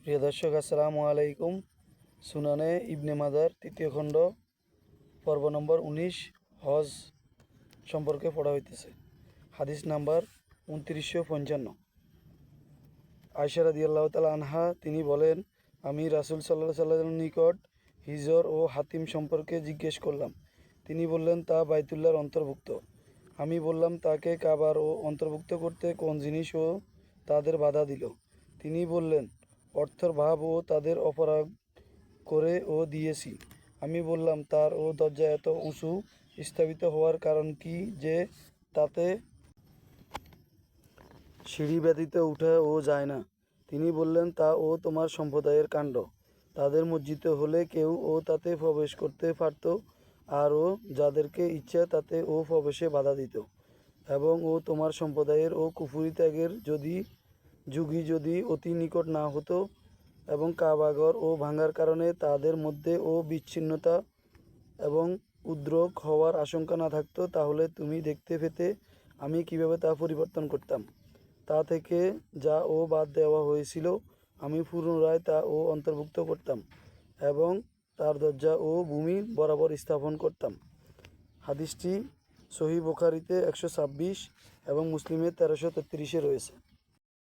প্রিয় দর্শক, আসসালামু আলাইকুম। সুনানে ইবনে মাজার তৃতীয় খণ্ড পর্ব নম্বর 19 হজ সম্পর্কে পড়া হইতেছে। হাদিস নাম্বার 2955। আয়েশা রাদিয়াল্লাহু তাআলা আনহা তিনি বলেন, আমি রাসূল সাল্লাল্লাহু আলাইহি ওয়াসাল্লামের নিকট হিজর ও হাতিম সম্পর্কে জিজ্ঞেস করলাম। তিনি বললেন, তা বাইতুল্লাহর অন্তর্ভুক্ত। আমি বললাম, তাকে কাবার ও অন্তর্ভুক্ত করতে কোন জিনিস ও তাদের বাধা দিল? তিনি বললেন, অর্থের ভাব ও তাদের অপরাগ করে ও দিয়েছি। আমি বললাম, তার ও দরজা এত উঁচু স্থাপিত হওয়ার কারণ কি যে তাতে সিঁড়ি ব্যতীত উঠা ও যায় না? তিনি বললেন, তা ও তোমার সম্প্রদায়ের কাণ্ড। তাদের মসজিদে হলে কেউ ও তাতে প্রবেশ করতে পারত, আর ও যাদেরকে ইচ্ছা তাতে ও প্রবেশে বাধা দিত। এবং ও তোমার সম্প্রদায়ের ও কুফরি ত্যাগের যুগই যদি অতি নিকট না হতো এবং কাবাঘর ও ভাঙার কারণে তাদের মধ্যে ও বিচ্ছিন্নতা এবং উদ্রেক হওয়ার আশঙ্কা না থাকতো, তাহলে তুমি দেখতে পেতে আমি কিভাবে তা পরিবর্তন করতাম। তা থেকে যা ও বাদ দেওয়া হয়েছিল আমি পুনরায় তা ও অন্তর্ভুক্ত করতাম এবং তার দরজা ও ভূমি বরাবর স্থাপন করতাম। হাদিসটি সহিহ বুখারীতে 126 এবং মুসলিমে 1333-এ রয়েছে।